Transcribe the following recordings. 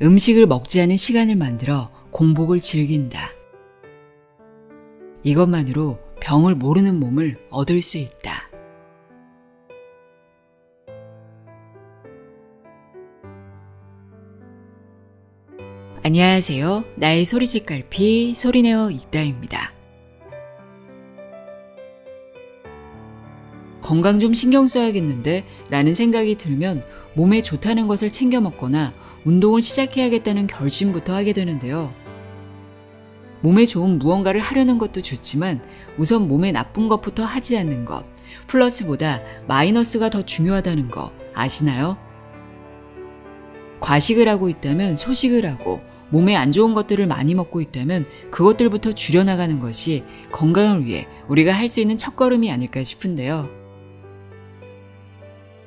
음식을 먹지 않은 시간을 만들어 공복을 즐긴다. 이것만으로 병을 모르는 몸을 얻을 수 있다. 안녕하세요. 나의 소리집 갈피 소리내어 읽다입니다. 건강 좀 신경 써야겠는데 라는 생각이 들면 몸에 좋다는 것을 챙겨 먹거나 운동을 시작해야겠다는 결심부터 하게 되는데요. 몸에 좋은 무언가를 하려는 것도 좋지만 우선 몸에 나쁜 것부터 하지 않는 것, 플러스보다 마이너스가 더 중요하다는 거 아시나요? 과식을 하고 있다면 소식을 하고 몸에 안 좋은 것들을 많이 먹고 있다면 그것들부터 줄여나가는 것이 건강을 위해 우리가 할 수 있는 첫걸음이 아닐까 싶은데요.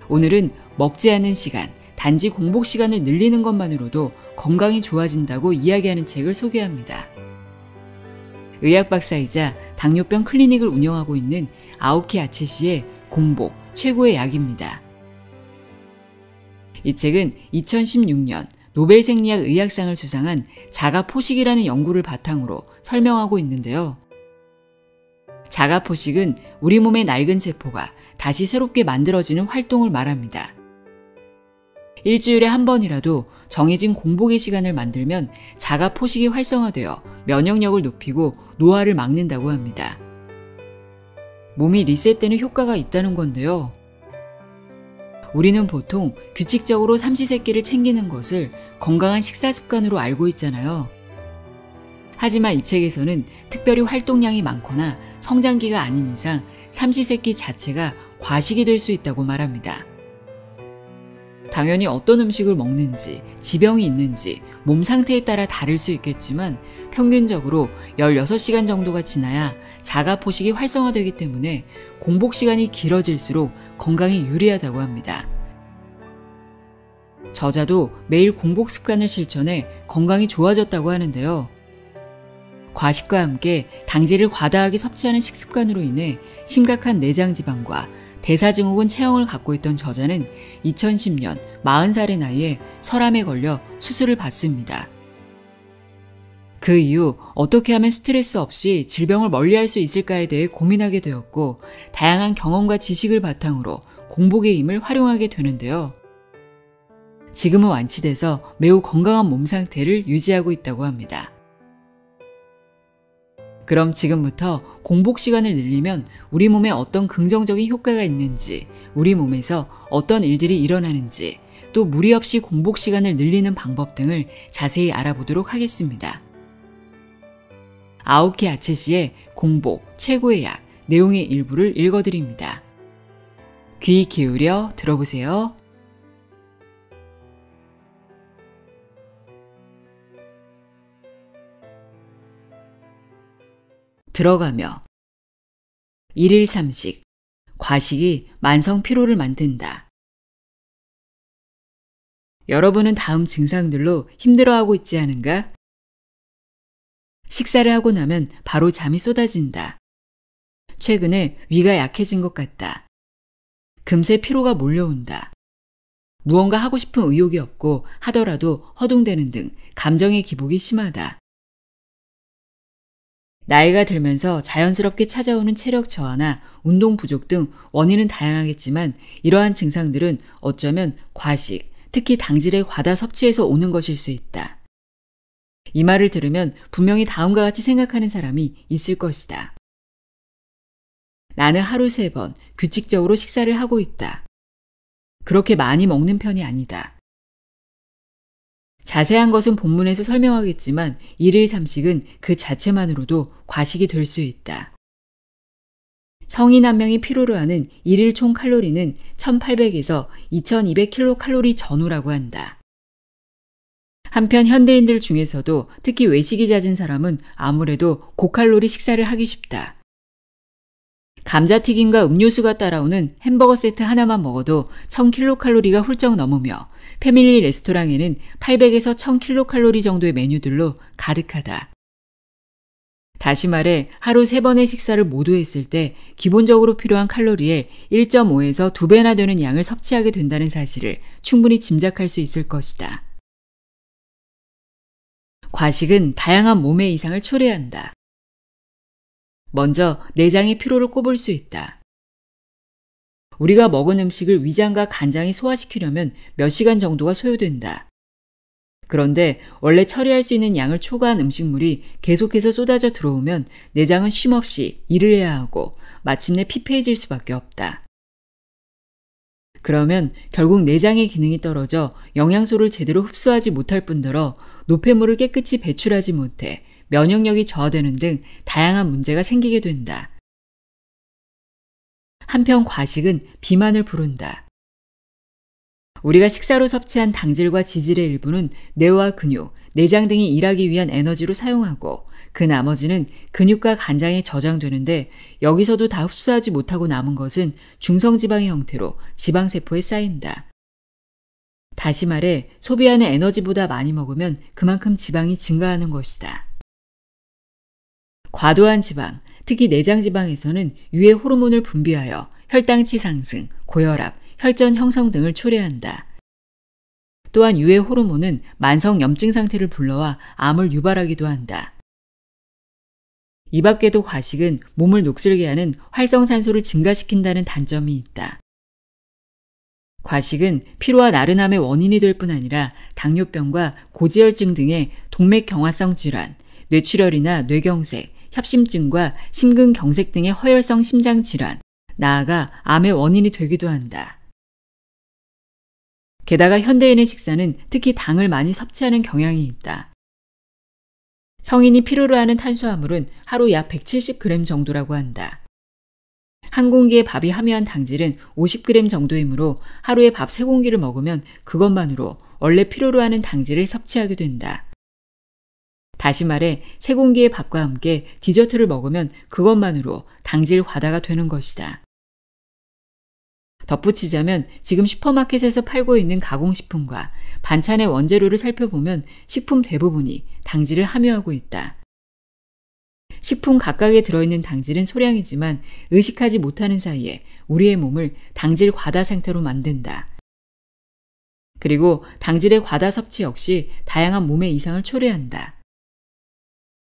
오늘은 먹지 않는 시간, 단지 공복 시간을 늘리는 것만으로도 건강이 좋아진다고 이야기하는 책을 소개합니다. 의학 박사이자 당뇨병 클리닉을 운영하고 있는 아오키 아츠시의 공복, 최고의 약입니다. 이 책은 2016년 노벨 생리학 의학상을 수상한 자가포식이라는 연구를 바탕으로 설명하고 있는데요. 자가포식은 우리 몸의 낡은 세포가 다시 새롭게 만들어지는 활동을 말합니다. 일주일에 한 번이라도 정해진 공복의 시간을 만들면 자가포식이 활성화되어 면역력을 높이고 노화를 막는다고 합니다. 몸이 리셋되는 효과가 있다는 건데요. 우리는 보통 규칙적으로 삼시세끼를 챙기는 것을 건강한 식사 습관으로 알고 있잖아요. 하지만 이 책에서는 특별히 활동량이 많거나 성장기가 아닌 이상 삼시세끼 자체가 과식이 될 수 있다고 말합니다. 당연히 어떤 음식을 먹는지, 지병이 있는지, 몸 상태에 따라 다를 수 있겠지만 평균적으로 16시간 정도가 지나야 자가포식이 활성화되기 때문에 공복 시간이 길어질수록 건강에 유리하다고 합니다. 저자도 매일 공복 습관을 실천해 건강이 좋아졌다고 하는데요. 과식과 함께 당질을 과다하게 섭취하는 식습관으로 인해 심각한 내장지방과 대사증후군 체형을 갖고 있던 저자는 2010년 40살의 나이에 설암에 걸려 수술을 받습니다. 그 이후 어떻게 하면 스트레스 없이 질병을 멀리할 수 있을까에 대해 고민하게 되었고 다양한 경험과 지식을 바탕으로 공복의 힘을 활용하게 되는데요. 지금은 완치돼서 매우 건강한 몸 상태를 유지하고 있다고 합니다. 그럼 지금부터 공복 시간을 늘리면 우리 몸에 어떤 긍정적인 효과가 있는지, 우리 몸에서 어떤 일들이 일어나는지, 또 무리 없이 공복 시간을 늘리는 방법 등을 자세히 알아보도록 하겠습니다. 아오키 아츠시의 공복, 최고의 약, 내용의 일부를 읽어드립니다. 귀 기울여 들어보세요. 들어가며 일일 삼식, 과식이 만성 피로를 만든다. 여러분은 다음 증상들로 힘들어하고 있지 않은가? 식사를 하고 나면 바로 잠이 쏟아진다. 최근에 위가 약해진 것 같다. 금세 피로가 몰려온다. 무언가 하고 싶은 의욕이 없고 하더라도 허둥대는 등 감정의 기복이 심하다. 나이가 들면서 자연스럽게 찾아오는 체력 저하나 운동 부족 등 원인은 다양하겠지만 이러한 증상들은 어쩌면 과식, 특히 당질의 과다 섭취에서 오는 것일 수 있다. 이 말을 들으면 분명히 다음과 같이 생각하는 사람이 있을 것이다. 나는 하루 3번 규칙적으로 식사를 하고 있다. 그렇게 많이 먹는 편이 아니다. 자세한 것은 본문에서 설명하겠지만 일일 삼식은 그 자체만으로도 과식이 될 수 있다. 성인 한 명이 필요로 하는 일일 총 칼로리는 1800에서 2200kcal 전후라고 한다. 한편 현대인들 중에서도 특히 외식이 잦은 사람은 아무래도 고칼로리 식사를 하기 쉽다. 감자튀김과 음료수가 따라오는 햄버거 세트 하나만 먹어도 1000kcal가 훌쩍 넘으며 패밀리 레스토랑에는 800에서 1000kcal 정도의 메뉴들로 가득하다. 다시 말해 하루 3번의 식사를 모두 했을 때 기본적으로 필요한 칼로리의 1.5에서 2배나 되는 양을 섭취하게 된다는 사실을 충분히 짐작할 수 있을 것이다. 과식은 다양한 몸의 이상을 초래한다. 먼저 내장의 피로를 꼽을 수 있다. 우리가 먹은 음식을 위장과 간장이 소화시키려면 몇 시간 정도가 소요된다. 그런데 원래 처리할 수 있는 양을 초과한 음식물이 계속해서 쏟아져 들어오면 내장은 쉼없이 일을 해야 하고 마침내 피폐해질 수밖에 없다. 그러면 결국 내장의 기능이 떨어져 영양소를 제대로 흡수하지 못할 뿐더러 노폐물을 깨끗이 배출하지 못해 면역력이 저하되는 등 다양한 문제가 생기게 된다. 한편 과식은 비만을 부른다. 우리가 식사로 섭취한 당질과 지질의 일부는 뇌와 근육, 내장 등이 일하기 위한 에너지로 사용하고 그 나머지는 근육과 간장에 저장되는데 여기서도 다 흡수하지 못하고 남은 것은 중성지방의 형태로 지방세포에 쌓인다. 다시 말해 소비하는 에너지보다 많이 먹으면 그만큼 지방이 증가하는 것이다. 과도한 지방, 특히 내장지방에서는 유해 호르몬을 분비하여 혈당치 상승, 고혈압, 혈전 형성 등을 초래한다. 또한 유해 호르몬은 만성 염증 상태를 불러와 암을 유발하기도 한다. 이 밖에도 과식은 몸을 녹슬게 하는 활성산소를 증가시킨다는 단점이 있다. 과식은 피로와 나른함의 원인이 될 뿐 아니라 당뇨병과 고지혈증 등의 동맥경화성 질환, 뇌출혈이나 뇌경색, 협심증과 심근경색 등의 허혈성 심장질환, 나아가 암의 원인이 되기도 한다. 게다가 현대인의 식사는 특히 당을 많이 섭취하는 경향이 있다. 성인이 필요로 하는 탄수화물은 하루 약 170g 정도라고 한다. 한 공기의 밥이 함유한 당질은 50g 정도이므로 하루에 밥 3공기를 먹으면 그것만으로 원래 필요로 하는 당질을 섭취하게 된다. 다시 말해 3공기의 밥과 함께 디저트를 먹으면 그것만으로 당질 과다가 되는 것이다. 덧붙이자면 지금 슈퍼마켓에서 팔고 있는 가공식품과 반찬의 원재료를 살펴보면 식품 대부분이 당질을 함유하고 있다. 식품 각각에 들어있는 당질은 소량이지만 의식하지 못하는 사이에 우리의 몸을 당질 과다 상태로 만든다. 그리고 당질의 과다 섭취 역시 다양한 몸의 이상을 초래한다.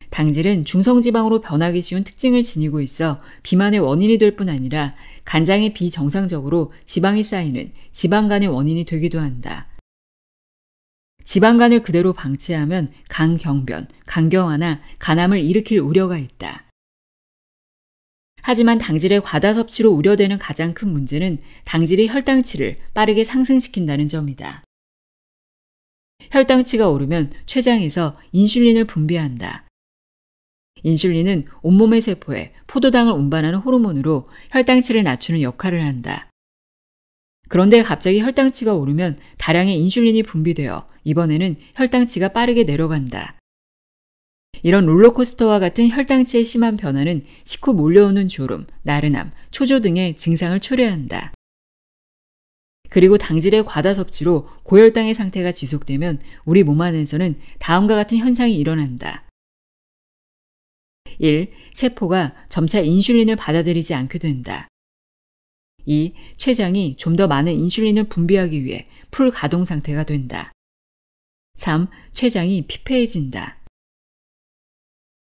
당질은 중성지방으로 변하기 쉬운 특징을 지니고 있어 비만의 원인이 될 뿐 아니라 간장에 비정상적으로 지방이 쌓이는 지방간의 원인이 되기도 한다. 지방간을 그대로 방치하면 간경변, 간경화나 간암을 일으킬 우려가 있다. 하지만 당질의 과다 섭취로 우려되는 가장 큰 문제는 당질이 혈당치를 빠르게 상승시킨다는 점이다. 혈당치가 오르면 췌장에서 인슐린을 분비한다. 인슐린은 온몸의 세포에 포도당을 운반하는 호르몬으로 혈당치를 낮추는 역할을 한다. 그런데 갑자기 혈당치가 오르면 다량의 인슐린이 분비되어 이번에는 혈당치가 빠르게 내려간다. 이런 롤러코스터와 같은 혈당치의 심한 변화는 식후 몰려오는 졸음, 나른함, 초조 등의 증상을 초래한다. 그리고 당질의 과다 섭취로 고혈당의 상태가 지속되면 우리 몸 안에서는 다음과 같은 현상이 일어난다. 1. 세포가 점차 인슐린을 받아들이지 않게 된다. 2. 췌장이 좀 더 많은 인슐린을 분비하기 위해 풀가동 상태가 된다. 3. 췌장이 피폐해진다.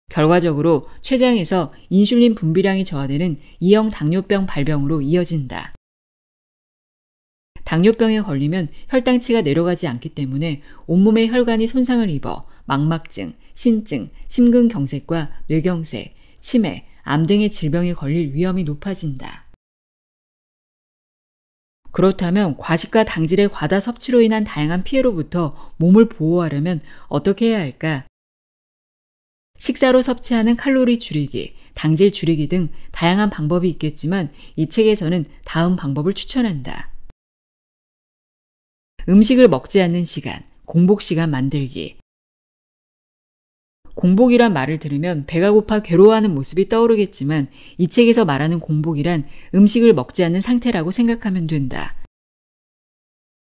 결과적으로 췌장에서 인슐린 분비량이 저하되는 2형 당뇨병 발병으로 이어진다. 당뇨병에 걸리면 혈당치가 내려가지 않기 때문에 온몸의 혈관이 손상을 입어 망막증, 신증, 심근경색과 뇌경색, 치매, 암 등의 질병에 걸릴 위험이 높아진다. 그렇다면 과식과 당질의 과다 섭취로 인한 다양한 피해로부터 몸을 보호하려면 어떻게 해야 할까? 식사로 섭취하는 칼로리 줄이기, 당질 줄이기 등 다양한 방법이 있겠지만 이 책에서는 다음 방법을 추천한다. 음식을 먹지 않는 시간, 공복 시간 만들기. 공복이란 말을 들으면 배가 고파 괴로워하는 모습이 떠오르겠지만 이 책에서 말하는 공복이란 음식을 먹지 않는 상태라고 생각하면 된다.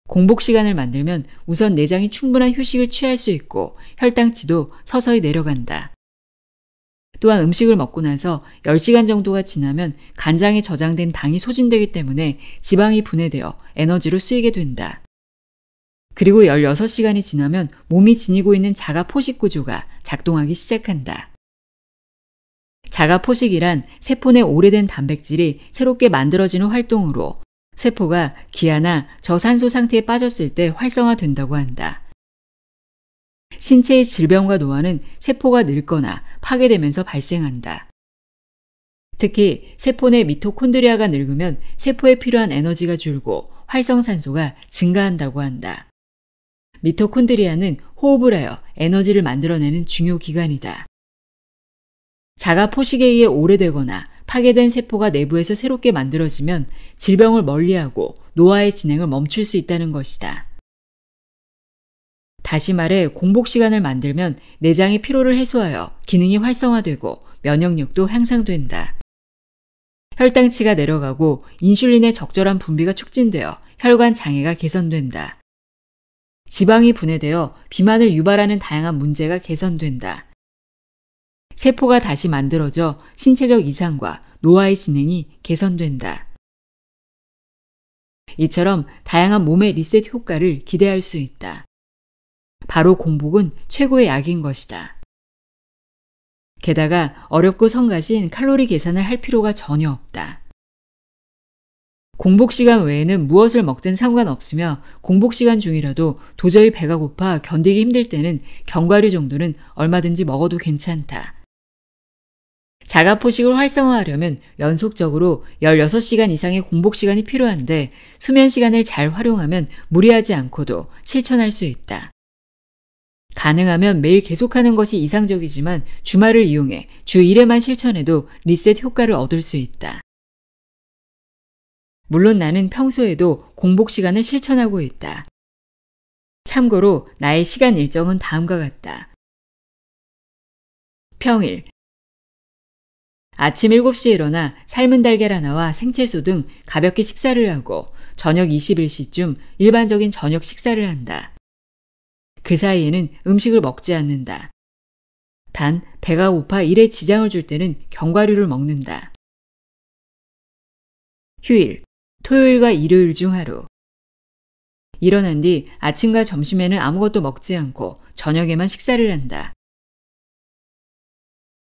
공복 시간을 만들면 우선 내장이 충분한 휴식을 취할 수 있고 혈당치도 서서히 내려간다. 또한 음식을 먹고 나서 10시간 정도가 지나면 간장에 저장된 당이 소진되기 때문에 지방이 분해되어 에너지로 쓰이게 된다. 그리고 16시간이 지나면 몸이 지니고 있는 자가 포식 구조가 작동하기 시작한다. 자가 포식이란 세포 내 오래된 단백질이 새롭게 만들어지는 활동으로 세포가 기아나 저산소 상태에 빠졌을 때 활성화된다고 한다. 신체의 질병과 노화는 세포가 늙거나 파괴되면서 발생한다. 특히 세포 내 미토콘드리아가 늙으면 세포에 필요한 에너지가 줄고 활성산소가 증가한다고 한다. 미토콘드리아는 호흡을 하여 에너지를 만들어내는 중요 기관이다. 자가 포식에 의해 오래되거나 파괴된 세포가 내부에서 새롭게 만들어지면 질병을 멀리하고 노화의 진행을 멈출 수 있다는 것이다. 다시 말해 공복 시간을 만들면 내장의 피로를 해소하여 기능이 활성화되고 면역력도 향상된다. 혈당치가 내려가고 인슐린의 적절한 분비가 촉진되어 혈관 장애가 개선된다. 지방이 분해되어 비만을 유발하는 다양한 문제가 개선된다. 세포가 다시 만들어져 신체적 이상과 노화의 진행이 개선된다. 이처럼 다양한 몸의 리셋 효과를 기대할 수 있다. 바로 공복은 최고의 약인 것이다. 게다가 어렵고 성가신 칼로리 계산을 할 필요가 전혀 없다. 공복 시간 외에는 무엇을 먹든 상관없으며 공복 시간 중이라도 도저히 배가 고파 견디기 힘들 때는 견과류 정도는 얼마든지 먹어도 괜찮다. 자가 포식을 활성화하려면 연속적으로 16시간 이상의 공복 시간이 필요한데 수면 시간을 잘 활용하면 무리하지 않고도 실천할 수 있다. 가능하면 매일 계속하는 것이 이상적이지만 주말을 이용해 주 1회만 실천해도 리셋 효과를 얻을 수 있다. 물론 나는 평소에도 공복 시간을 실천하고 있다. 참고로 나의 시간 일정은 다음과 같다. 평일 아침 7시에 일어나 삶은 달걀 하나와 생채소 등 가볍게 식사를 하고 저녁 21시쯤 일반적인 저녁 식사를 한다. 그 사이에는 음식을 먹지 않는다. 단 배가 고파 일에 지장을 줄 때는 견과류를 먹는다. 휴일, 토요일과 일요일 중 하루. 일어난 뒤 아침과 점심에는 아무것도 먹지 않고 저녁에만 식사를 한다.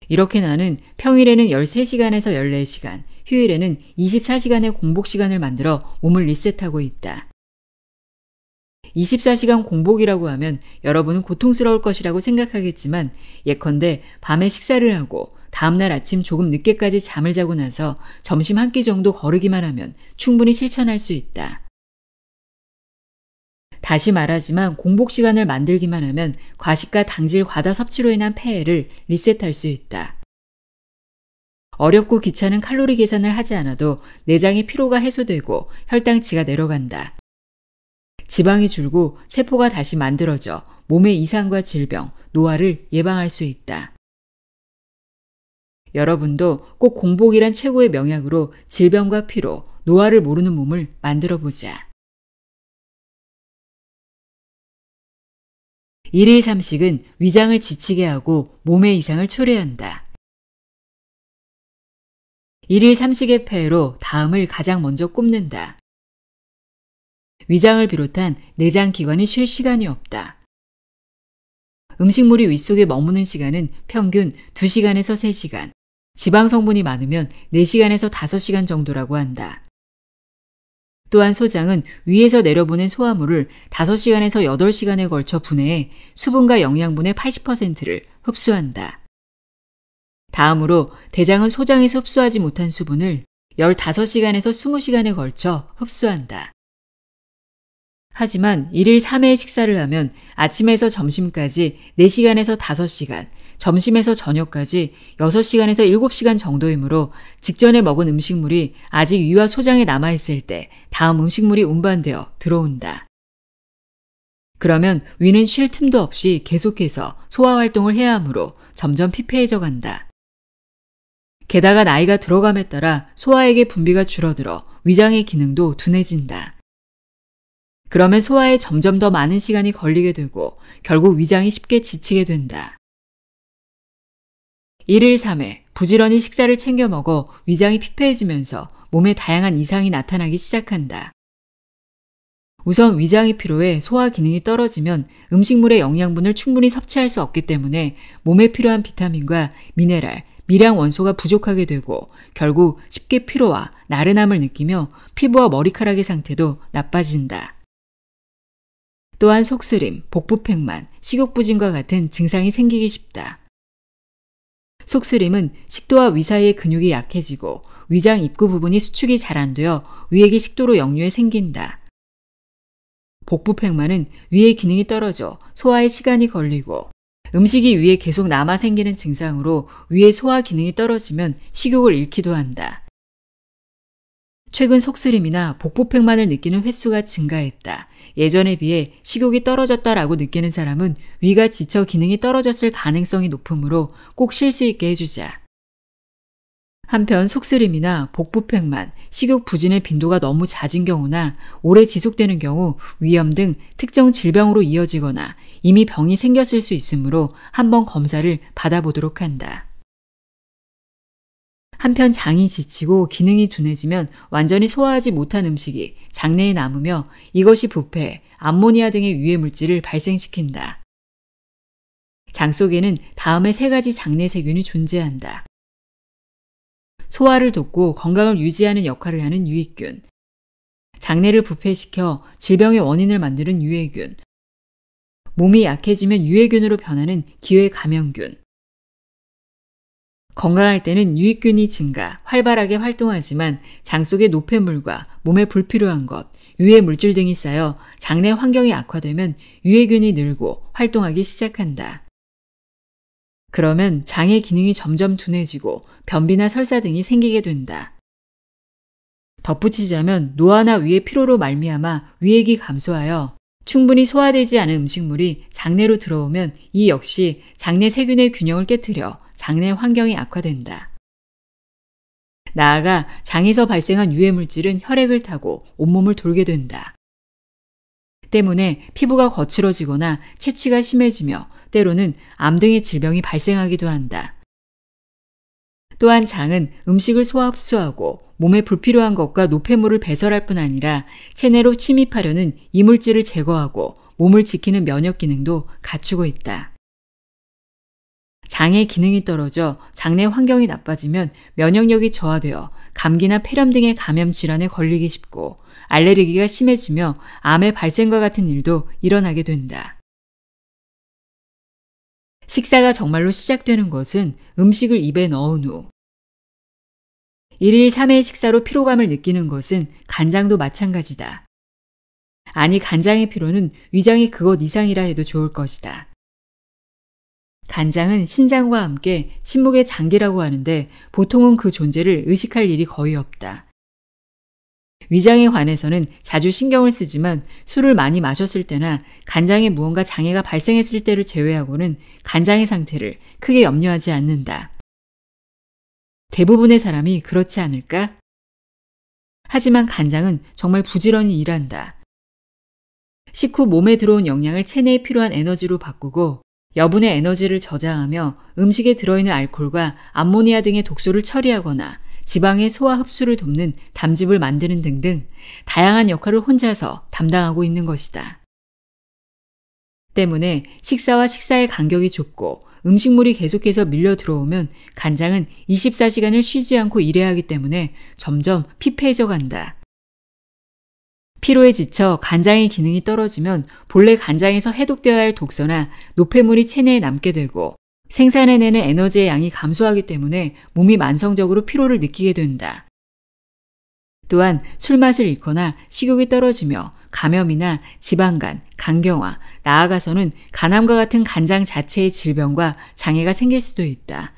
이렇게 나는 평일에는 13시간에서 14시간, 휴일에는 24시간의 공복 시간을 만들어 몸을 리셋하고 있다. 24시간 공복이라고 하면 여러분은 고통스러울 것이라고 생각하겠지만 예컨대 밤에 식사를 하고 다음날 아침 조금 늦게까지 잠을 자고 나서 점심 한 끼 정도 거르기만 하면 충분히 실천할 수 있다. 다시 말하지만 공복 시간을 만들기만 하면 과식과 당질 과다 섭취로 인한 폐해를 리셋할 수 있다. 어렵고 귀찮은 칼로리 계산을 하지 않아도 내장의 피로가 해소되고 혈당치가 내려간다. 지방이 줄고 세포가 다시 만들어져 몸의 이상과 질병, 노화를 예방할 수 있다. 여러분도 꼭 공복이란 최고의 명약으로 질병과 피로, 노화를 모르는 몸을 만들어보자. 일일 삼식은 위장을 지치게 하고 몸의 이상을 초래한다. 일일 삼식의 폐해로 다음을 가장 먼저 꼽는다. 위장을 비롯한 내장 기관이 쉴 시간이 없다. 음식물이 윗속에 머무는 시간은 평균 2시간에서 3시간, 지방 성분이 많으면 4시간에서 5시간 정도라고 한다. 또한 소장은 위에서 내려보낸 소화물을 5시간에서 8시간에 걸쳐 분해해 수분과 영양분의 80%를 흡수한다. 다음으로 대장은 소장에서 흡수하지 못한 수분을 15시간에서 20시간에 걸쳐 흡수한다. 하지만 1일 3회의 식사를 하면 아침에서 점심까지 4시간에서 5시간, 점심에서 저녁까지 6시간에서 7시간 정도이므로 직전에 먹은 음식물이 아직 위와 소장에 남아있을 때 다음 음식물이 운반되어 들어온다. 그러면 위는 쉴 틈도 없이 계속해서 소화활동을 해야 하므로 점점 피폐해져 간다. 게다가 나이가 들어감에 따라 소화액의 분비가 줄어들어 위장의 기능도 둔해진다. 그러면 소화에 점점 더 많은 시간이 걸리게 되고 결국 위장이 쉽게 지치게 된다. 1일 3회 부지런히 식사를 챙겨 먹어 위장이 피폐해지면서 몸에 다양한 이상이 나타나기 시작한다. 우선 위장이 피로해 소화 기능이 떨어지면 음식물의 영양분을 충분히 섭취할 수 없기 때문에 몸에 필요한 비타민과 미네랄, 미량 원소가 부족하게 되고 결국 쉽게 피로와 나른함을 느끼며 피부와 머리카락의 상태도 나빠진다. 또한 속쓰림, 복부팽만, 식욕부진과 같은 증상이 생기기 쉽다. 속쓰림은 식도와 위 사이의 근육이 약해지고 위장 입구 부분이 수축이 잘 안 되어 위액이 식도로 역류해 생긴다. 복부팽만은 위의 기능이 떨어져 소화에 시간이 걸리고 음식이 위에 계속 남아 생기는 증상으로 위의 소화 기능이 떨어지면 식욕을 잃기도 한다. 최근 속쓰림이나 복부팽만을 느끼는 횟수가 증가했다. 예전에 비해 식욕이 떨어졌다라고 느끼는 사람은 위가 지쳐 기능이 떨어졌을 가능성이 높으므로 꼭 쉴 수 있게 해주자. 한편 속쓰림이나 복부팽만, 식욕 부진의 빈도가 너무 잦은 경우나 오래 지속되는 경우 위염 등 특정 질병으로 이어지거나 이미 병이 생겼을 수 있으므로 한번 검사를 받아보도록 한다. 한편 장이 지치고 기능이 둔해지면 완전히 소화하지 못한 음식이 장내에 남으며 이것이 부패, 암모니아 등의 유해 물질을 발생시킨다. 장 속에는 다음의 3가지 장내 세균이 존재한다. 소화를 돕고 건강을 유지하는 역할을 하는 유익균, 장내를 부패시켜 질병의 원인을 만드는 유해균, 몸이 약해지면 유해균으로 변하는 기회 감염균. 건강할 때는 유익균이 증가, 활발하게 활동하지만 장 속의 노폐물과 몸에 불필요한 것, 유해 물질 등이 쌓여 장내 환경이 악화되면 유해균이 늘고 활동하기 시작한다. 그러면 장의 기능이 점점 둔해지고 변비나 설사 등이 생기게 된다. 덧붙이자면 노화나 위의 피로로 말미암아 위액이 감소하여 충분히 소화되지 않은 음식물이 장내로 들어오면 이 역시 장내 세균의 균형을 깨트려 장내 환경이 악화된다. 나아가 장에서 발생한 유해 물질은 혈액을 타고 온몸을 돌게 된다. 때문에 피부가 거칠어지거나 채취가 심해지며 때로는 암 등의 질병이 발생하기도 한다. 또한 장은 음식을 소화 흡수하고 몸에 불필요한 것과 노폐물을 배설할 뿐 아니라 체내로 침입하려는 이물질을 제거하고 몸을 지키는 면역 기능도 갖추고 있다. 장의 기능이 떨어져 장내 환경이 나빠지면 면역력이 저하되어 감기나 폐렴 등의 감염 질환에 걸리기 쉽고 알레르기가 심해지며 암의 발생과 같은 일도 일어나게 된다. 식사가 정말로 시작되는 것은 음식을 입에 넣은 후 1일 3회 식사로 피로감을 느끼는 것은 간장도 마찬가지다. 아니 간장의 피로는 위장이 그것 이상이라 해도 좋을 것이다. 간장은 신장과 함께 침묵의 장기라고 하는데 보통은 그 존재를 의식할 일이 거의 없다. 위장에 관해서는 자주 신경을 쓰지만 술을 많이 마셨을 때나 간장에 무언가 장애가 발생했을 때를 제외하고는 간장의 상태를 크게 염려하지 않는다. 대부분의 사람이 그렇지 않을까? 하지만 간장은 정말 부지런히 일한다. 식후 몸에 들어온 영양을 체내에 필요한 에너지로 바꾸고 여분의 에너지를 저장하며 음식에 들어있는 알코올과 암모니아 등의 독소를 처리하거나 지방의 소화 흡수를 돕는 담즙을 만드는 등등 다양한 역할을 혼자서 담당하고 있는 것이다. 때문에 식사와 식사의 간격이 좁고 음식물이 계속해서 밀려 들어오면 간장은 24시간을 쉬지 않고 일해야 하기 때문에 점점 피폐해져 간다. 피로에 지쳐 간장의 기능이 떨어지면 본래 간장에서 해독되어야 할 독소나 노폐물이 체내에 남게 되고 생산해내는 에너지의 양이 감소하기 때문에 몸이 만성적으로 피로를 느끼게 된다. 또한 술맛을 잃거나 식욕이 떨어지며 감염이나 지방간, 간경화, 나아가서는 간암과 같은 간장 자체의 질병과 장애가 생길 수도 있다.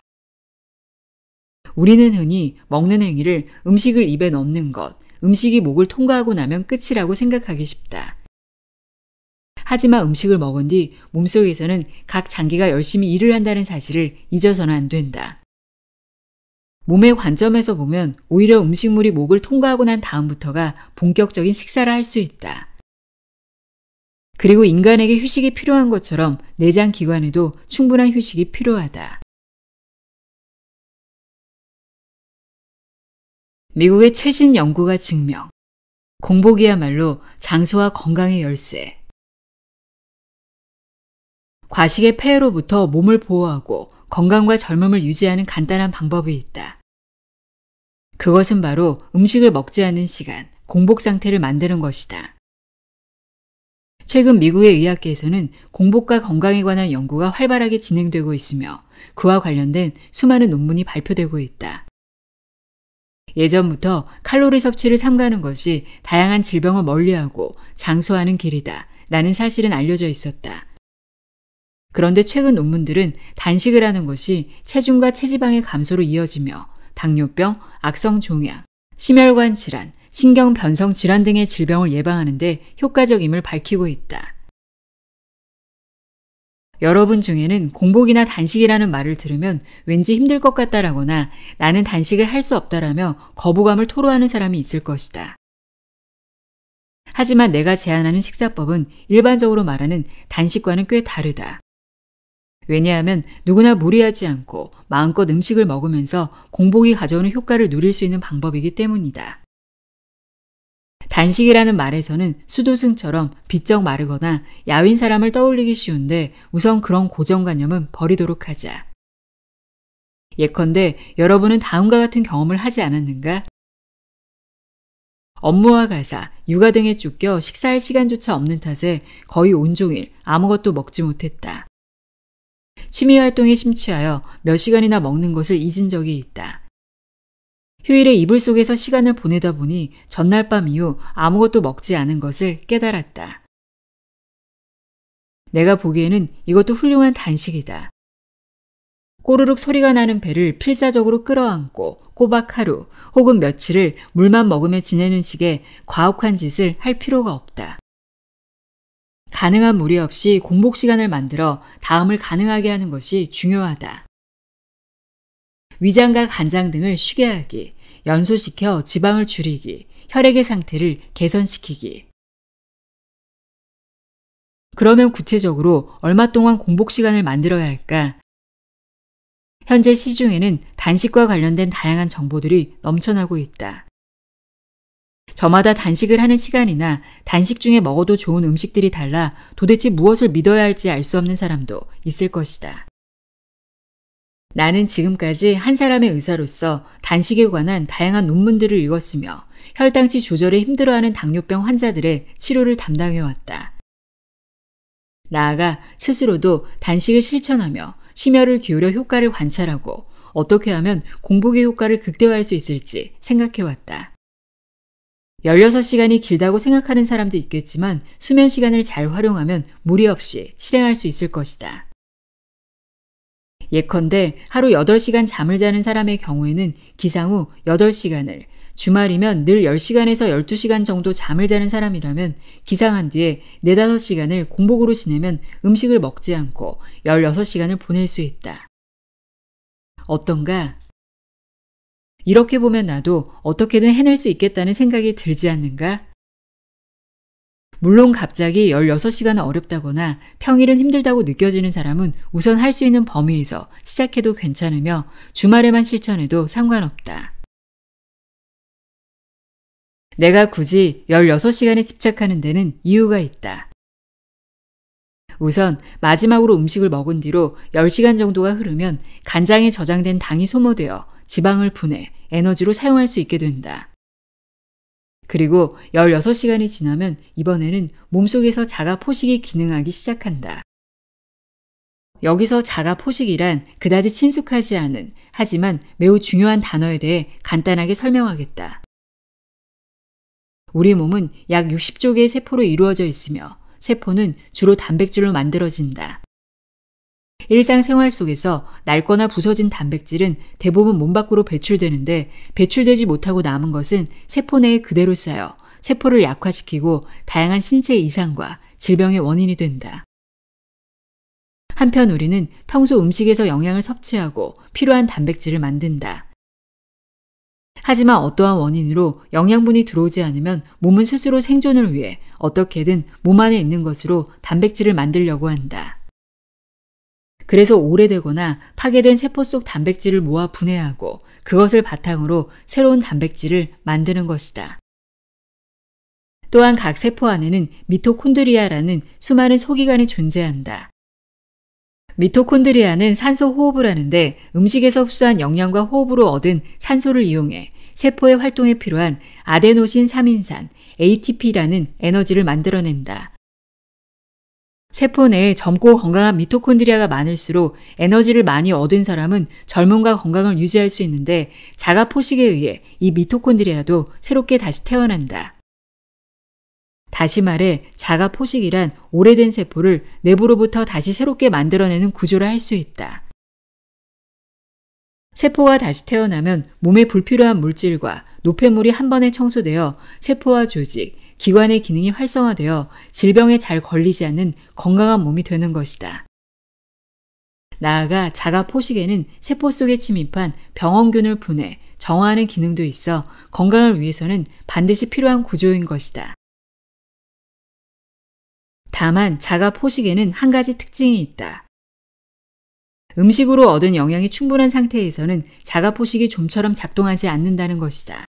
우리는 흔히 먹는 행위를 음식을 입에 넣는 것, 음식이 목을 통과하고 나면 끝이라고 생각하기 쉽다. 하지만 음식을 먹은 뒤 몸속에서는 각 장기가 열심히 일을 한다는 사실을 잊어서는 안 된다. 몸의 관점에서 보면 오히려 음식물이 목을 통과하고 난 다음부터가 본격적인 식사를 할 수 있다. 그리고 인간에게 휴식이 필요한 것처럼 내장 기관에도 충분한 휴식이 필요하다. 미국의 최신 연구가 증명, 공복이야말로 장수와 건강의 열쇠. 과식의 폐해로부터 몸을 보호하고 건강과 젊음을 유지하는 간단한 방법이 있다. 그것은 바로 음식을 먹지 않는 시간, 공복 상태를 만드는 것이다. 최근 미국의 의학계에서는 공복과 건강에 관한 연구가 활발하게 진행되고 있으며 그와 관련된 수많은 논문이 발표되고 있다. 예전부터 칼로리 섭취를 삼가는 것이 다양한 질병을 멀리하고 장수하는 길이다 라는 사실은 알려져 있었다. 그런데 최근 논문들은 단식을 하는 것이 체중과 체지방의 감소로 이어지며 당뇨병, 악성종양, 심혈관 질환, 신경변성 질환 등의 질병을 예방하는 데 효과적임을 밝히고 있다. 여러분 중에는 공복이나 단식이라는 말을 들으면 왠지 힘들 것 같다라거나 나는 단식을 할 수 없다라며 거부감을 토로하는 사람이 있을 것이다. 하지만 내가 제안하는 식사법은 일반적으로 말하는 단식과는 꽤 다르다. 왜냐하면 누구나 무리하지 않고 마음껏 음식을 먹으면서 공복이 가져오는 효과를 누릴 수 있는 방법이기 때문이다. 단식이라는 말에서는 수도승처럼 비쩍 마르거나 야윈 사람을 떠올리기 쉬운데 우선 그런 고정관념은 버리도록 하자. 예컨대 여러분은 다음과 같은 경험을 하지 않았는가? 업무와 가사, 육아 등에 쫓겨 식사할 시간조차 없는 탓에 거의 온종일 아무것도 먹지 못했다. 취미활동에 심취하여 몇 시간이나 먹는 것을 잊은 적이 있다. 휴일에 이불 속에서 시간을 보내다 보니 전날 밤 이후 아무것도 먹지 않은 것을 깨달았다. 내가 보기에는 이것도 훌륭한 단식이다. 꼬르륵 소리가 나는 배를 필사적으로 끌어안고 꼬박 하루 혹은 며칠을 물만 먹으며 지내는 식의 과혹한 짓을 할 필요가 없다. 가능한 무리 없이 공복 시간을 만들어 다음을 가능하게 하는 것이 중요하다. 위장과 간장 등을 쉬게 하기, 연소시켜 지방을 줄이기, 혈액의 상태를 개선시키기. 그러면 구체적으로 얼마 동안 공복 시간을 만들어야 할까? 현재 시중에는 단식과 관련된 다양한 정보들이 넘쳐나고 있다. 저마다 단식을 하는 시간이나 단식 중에 먹어도 좋은 음식들이 달라 도대체 무엇을 믿어야 할지 알 수 없는 사람도 있을 것이다. 나는 지금까지 한 사람의 의사로서 단식에 관한 다양한 논문들을 읽었으며 혈당치 조절에 힘들어하는 당뇨병 환자들의 치료를 담당해왔다. 나아가 스스로도 단식을 실천하며 심혈을 기울여 효과를 관찰하고 어떻게 하면 공복의 효과를 극대화할 수 있을지 생각해왔다. 16시간이 길다고 생각하는 사람도 있겠지만 수면 시간을 잘 활용하면 무리 없이 실행할 수 있을 것이다. 예컨대 하루 8시간 잠을 자는 사람의 경우에는 기상 후 8시간을, 주말이면 늘 10시간에서 12시간 정도 잠을 자는 사람이라면 기상한 뒤에 4, 5시간을 공복으로 지내면 음식을 먹지 않고 16시간을 보낼 수 있다. 어떤가? 이렇게 보면 나도 어떻게든 해낼 수 있겠다는 생각이 들지 않는가? 물론 갑자기 16시간은 어렵다거나 평일은 힘들다고 느껴지는 사람은 우선 할 수 있는 범위에서 시작해도 괜찮으며 주말에만 실천해도 상관없다. 내가 굳이 16시간에 집착하는 데는 이유가 있다. 우선 마지막으로 음식을 먹은 뒤로 10시간 정도가 흐르면 간장에 저장된 당이 소모되어 지방을 분해 에너지로 사용할 수 있게 된다. 그리고 16시간이 지나면 이번에는 몸속에서 자가 포식이 기능하기 시작한다. 여기서 자가 포식이란 그다지 친숙하지 않은 하지만 매우 중요한 단어에 대해 간단하게 설명하겠다. 우리 몸은 약 60조 개의 세포로 이루어져 있으며 세포는 주로 단백질로 만들어진다. 일상생활 속에서 낡거나 부서진 단백질은 대부분 몸 밖으로 배출되는데 배출되지 못하고 남은 것은 세포 내에 그대로 쌓여 세포를 약화시키고 다양한 신체 이상과 질병의 원인이 된다. 한편 우리는 평소 음식에서 영양을 섭취하고 필요한 단백질을 만든다. 하지만 어떠한 원인으로 영양분이 들어오지 않으면 몸은 스스로 생존을 위해 어떻게든 몸 안에 있는 것으로 단백질을 만들려고 한다. 그래서 오래되거나 파괴된 세포 속 단백질을 모아 분해하고 그것을 바탕으로 새로운 단백질을 만드는 것이다. 또한 각 세포 안에는 미토콘드리아라는 수많은 소기관이 존재한다. 미토콘드리아는 산소 호흡을 하는데 음식에서 흡수한 영양과 호흡으로 얻은 산소를 이용해 세포의 활동에 필요한 아데노신 3인산, ATP라는 에너지를 만들어낸다. 세포 내에 젊고 건강한 미토콘드리아가 많을수록 에너지를 많이 얻은 사람은 젊음과 건강을 유지할 수 있는데 자가 포식에 의해 이 미토콘드리아도 새롭게 다시 태어난다. 다시 말해 자가 포식이란 오래된 세포를 내부로부터 다시 새롭게 만들어내는 구조라 할 수 있다. 세포가 다시 태어나면 몸에 불필요한 물질과 노폐물이 한 번에 청소되어 세포와 조직, 기관의 기능이 활성화되어 질병에 잘 걸리지 않는 건강한 몸이 되는 것이다. 나아가 자가 포식에는 세포 속에 침입한 병원균을 분해, 정화하는 기능도 있어 건강을 위해서는 반드시 필요한 구조인 것이다. 다만 자가 포식에는 한 가지 특징이 있다. 음식으로 얻은 영양이 충분한 상태에서는 자가 포식이 좀처럼 작동하지 않는다는 것이다.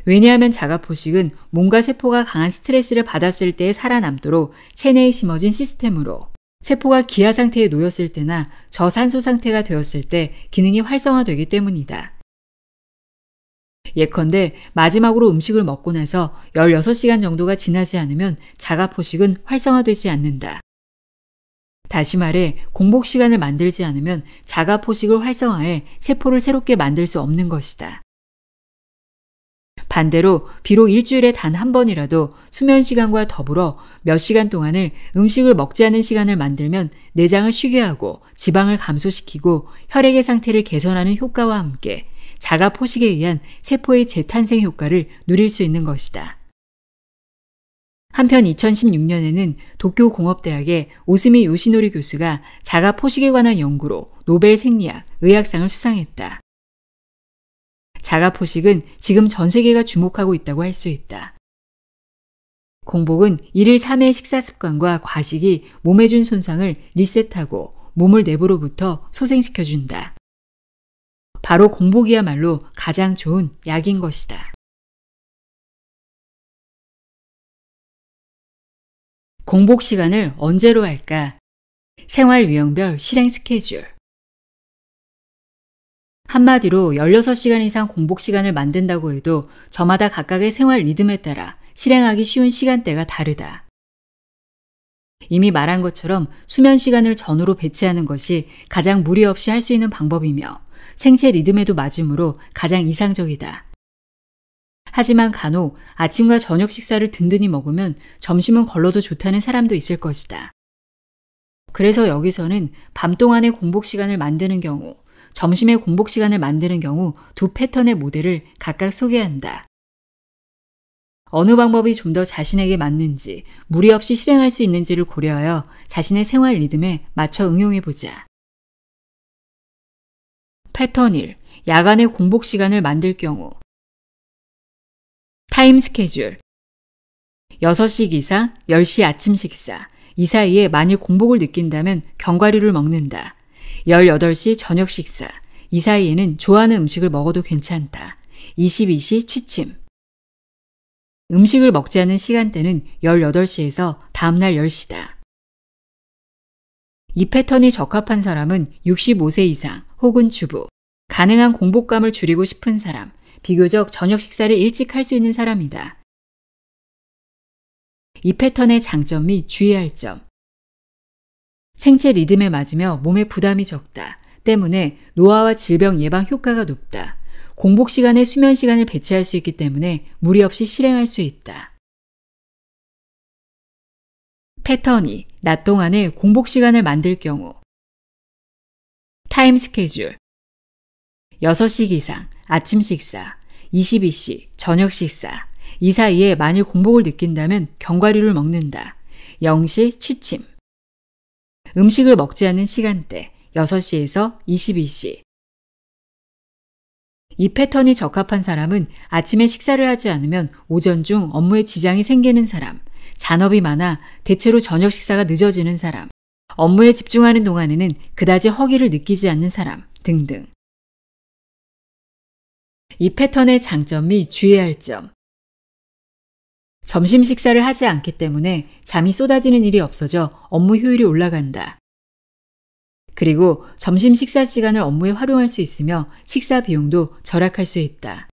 왜냐하면 자가 포식은 몸과 세포가 강한 스트레스를 받았을 때에 살아남도록 체내에 심어진 시스템으로 세포가 기아 상태에 놓였을 때나 저산소 상태가 되었을 때 기능이 활성화되기 때문이다. 예컨대 마지막으로 음식을 먹고 나서 16시간 정도가 지나지 않으면 자가 포식은 활성화되지 않는다. 다시 말해 공복 시간을 만들지 않으면 자가 포식을 활성화해 세포를 새롭게 만들 수 없는 것이다. 반대로 비록 일주일에 단 한 번이라도 수면 시간과 더불어 몇 시간 동안을 음식을 먹지 않는 시간을 만들면 내장을 쉬게 하고 지방을 감소시키고 혈액의 상태를 개선하는 효과와 함께 자가 포식에 의한 세포의 재탄생 효과를 누릴 수 있는 것이다. 한편 2016년에는 도쿄 공업대학의 오스미 요시노리 교수가 자가 포식에 관한 연구로 노벨 생리학, 의학상을 수상했다. 자가 포식은 지금 전 세계가 주목하고 있다고 할 수 있다. 공복은 1일 3회 식사 습관과 과식이 몸에 준 손상을 리셋하고 몸을 내부로부터 소생시켜준다. 바로 공복이야말로 가장 좋은 약인 것이다. 공복 시간을 언제로 할까? 생활 유형별 실행 스케줄. 한마디로 16시간 이상 공복 시간을 만든다고 해도 저마다 각각의 생활 리듬에 따라 실행하기 쉬운 시간대가 다르다. 이미 말한 것처럼 수면 시간을 전후로 배치하는 것이 가장 무리 없이 할 수 있는 방법이며 생체 리듬에도 맞으므로 가장 이상적이다. 하지만 간혹 아침과 저녁 식사를 든든히 먹으면 점심은 걸러도 좋다는 사람도 있을 것이다. 그래서 여기서는 밤 동안의 공복 시간을 만드는 경우, 점심의 공복 시간을 만드는 경우 두 패턴의 모델을 각각 소개한다. 어느 방법이 좀 더 자신에게 맞는지, 무리 없이 실행할 수 있는지를 고려하여 자신의 생활 리듬에 맞춰 응용해보자. 패턴 1. 야간의 공복 시간을 만들 경우 타임 스케줄 6시 기상, 10시 아침 식사, 이 사이에 만일 공복을 느낀다면 견과류를 먹는다. 18시 저녁 식사, 이 사이에는 좋아하는 음식을 먹어도 괜찮다. 22시 취침. 음식을 먹지 않은 시간대는 18시에서 다음날 10시다. 이 패턴이 적합한 사람은 65세 이상 혹은 주부, 가능한 공복감을 줄이고 싶은 사람, 비교적 저녁 식사를 일찍 할 수 있는 사람이다. 이 패턴의 장점 및 주의할 점. 생체 리듬에 맞으며 몸에 부담이 적다. 때문에 노화와 질병 예방 효과가 높다. 공복 시간에 수면 시간을 배치할 수 있기 때문에 무리 없이 실행할 수 있다. 패턴 2. 낮 동안에 공복 시간을 만들 경우 타임 스케줄 6시 기상, 아침 식사, 22시, 저녁 식사, 이 사이에 만일 공복을 느낀다면 견과류를 먹는다. 0시 취침. 음식을 먹지 않는 시간대 6시에서 22시. 이 패턴이 적합한 사람은 아침에 식사를 하지 않으면 오전 중 업무에 지장이 생기는 사람, 잔업이 많아 대체로 저녁 식사가 늦어지는 사람, 업무에 집중하는 동안에는 그다지 허기를 느끼지 않는 사람 등등. 이 패턴의 장점 및 주의할 점. 점심 식사를 하지 않기 때문에 잠이 쏟아지는 일이 없어져 업무 효율이 올라간다. 그리고 점심 식사 시간을 업무에 활용할 수 있으며 식사 비용도 절약할 수 있다.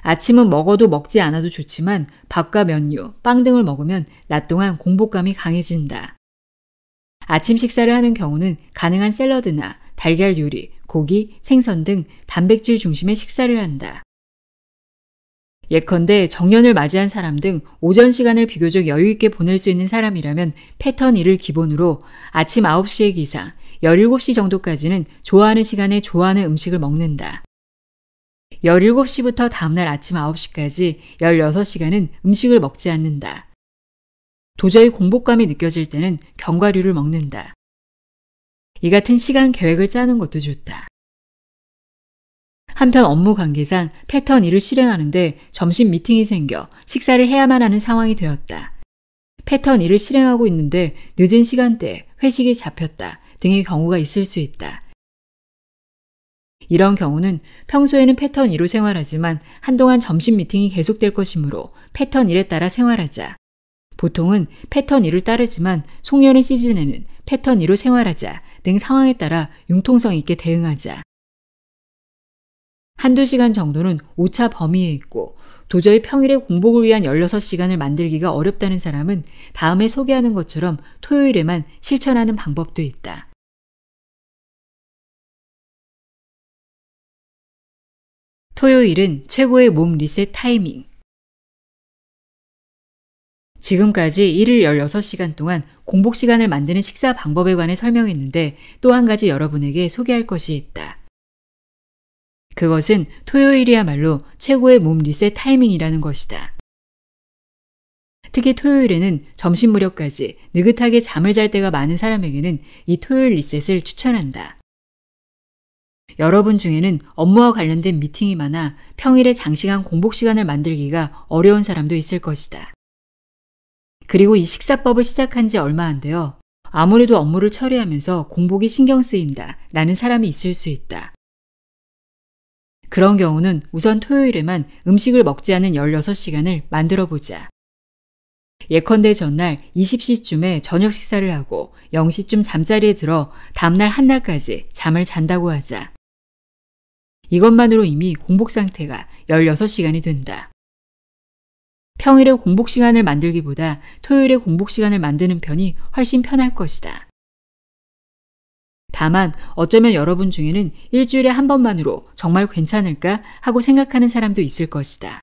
아침은 먹어도 먹지 않아도 좋지만 밥과 면류, 빵 등을 먹으면 낮 동안 공복감이 강해진다. 아침 식사를 하는 경우는 가능한 샐러드나 달걀 요리, 고기, 생선 등 단백질 중심의 식사를 한다. 예컨대 정년을 맞이한 사람 등 오전 시간을 비교적 여유 있게 보낼 수 있는 사람이라면 패턴 1을 기본으로 아침 9시의 기상, 17시 정도까지는 좋아하는 시간에 좋아하는 음식을 먹는다. 17시부터 다음날 아침 9시까지 16시간은 음식을 먹지 않는다. 도저히 공복감이 느껴질 때는 견과류를 먹는다. 이 같은 시간 계획을 짜는 것도 좋다. 한편 업무 관계상 패턴 1을 실행하는데 점심 미팅이 생겨 식사를 해야만 하는 상황이 되었다. 패턴 1을 실행하고 있는데 늦은 시간대에 회식이 잡혔다 등의 경우가 있을 수 있다. 이런 경우는 평소에는 패턴 2로 생활하지만 한동안 점심 미팅이 계속될 것이므로 패턴 1에 따라 생활하자. 보통은 패턴 2를 따르지만 송년회 시즌에는 패턴 2로 생활하자 등 상황에 따라 융통성 있게 대응하자. 한두 시간 정도는 오차 범위에 있고 도저히 평일에 공복을 위한 16시간을 만들기가 어렵다는 사람은 다음에 소개하는 것처럼 토요일에만 실천하는 방법도 있다. 토요일은 최고의 몸 리셋 타이밍. 지금까지 일일 16시간 동안 공복 시간을 만드는 식사 방법에 관해 설명했는데 또 한 가지 여러분에게 소개할 것이 있다. 그것은 토요일이야말로 최고의 몸 리셋 타이밍이라는 것이다. 특히 토요일에는 점심 무렵까지 느긋하게 잠을 잘 때가 많은 사람에게는 이 토요일 리셋을 추천한다. 여러분 중에는 업무와 관련된 미팅이 많아 평일에 장시간 공복 시간을 만들기가 어려운 사람도 있을 것이다. 그리고 이 식사법을 시작한 지 얼마 안 되어 아무래도 업무를 처리하면서 공복이 신경 쓰인다 라는 사람이 있을 수 있다. 그런 경우는 우선 토요일에만 음식을 먹지 않은 16시간을 만들어 보자. 예컨대 전날 20시쯤에 저녁 식사를 하고 0시쯤 잠자리에 들어 다음날 한낮까지 잠을 잔다고 하자. 이것만으로 이미 공복 상태가 16시간이 된다. 평일에 공복 시간을 만들기보다 토요일에 공복 시간을 만드는 편이 훨씬 편할 것이다. 다만 어쩌면 여러분 중에는 일주일에 한 번만으로 정말 괜찮을까 하고 생각하는 사람도 있을 것이다.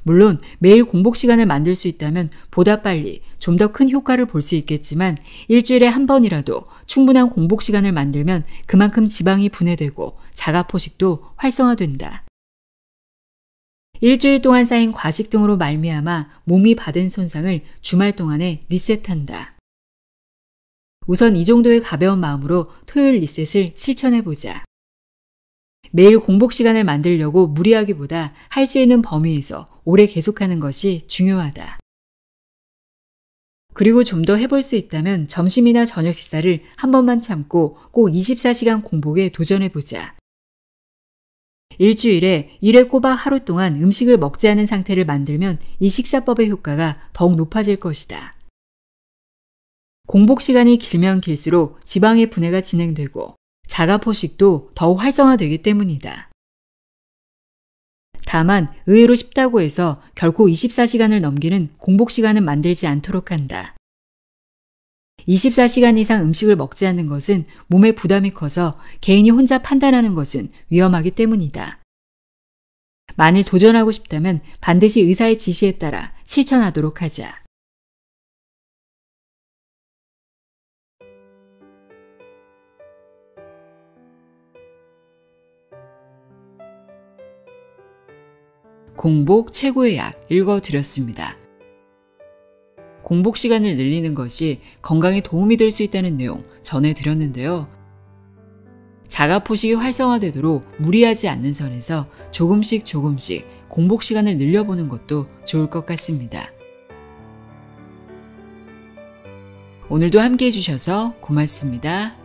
물론 매일 공복 시간을 만들 수 있다면 보다 빨리 좀 더 큰 효과를 볼 수 있겠지만 일주일에 한 번이라도 충분한 공복 시간을 만들면 그만큼 지방이 분해되고 자가포식도 활성화된다. 일주일 동안 쌓인 과식 등으로 말미암아 몸이 받은 손상을 주말 동안에 리셋한다. 우선 이 정도의 가벼운 마음으로 토요일 리셋을 실천해보자. 매일 공복 시간을 만들려고 무리하기보다 할 수 있는 범위에서 오래 계속하는 것이 중요하다. 그리고 좀 더 해볼 수 있다면 점심이나 저녁 식사를 한 번만 참고 꼭 24시간 공복에 도전해보자. 일주일에 1회 꼬박 하루 동안 음식을 먹지 않은 상태를 만들면 이 식사법의 효과가 더욱 높아질 것이다. 공복 시간이 길면 길수록 지방의 분해가 진행되고 자가포식도 더욱 활성화되기 때문이다. 다만 의외로 쉽다고 해서 결코 24시간을 넘기는 공복 시간은 만들지 않도록 한다. 24시간 이상 음식을 먹지 않는 것은 몸에 부담이 커서 개인이 혼자 판단하는 것은 위험하기 때문이다. 만일 도전하고 싶다면 반드시 의사의 지시에 따라 실천하도록 하자. 공복 최고의 약 읽어드렸습니다. 공복 시간을 늘리는 것이 건강에 도움이 될 수 있다는 내용 전해드렸는데요. 자가포식이 활성화되도록 무리하지 않는 선에서 조금씩 공복 시간을 늘려보는 것도 좋을 것 같습니다. 오늘도 함께 해주셔서 고맙습니다.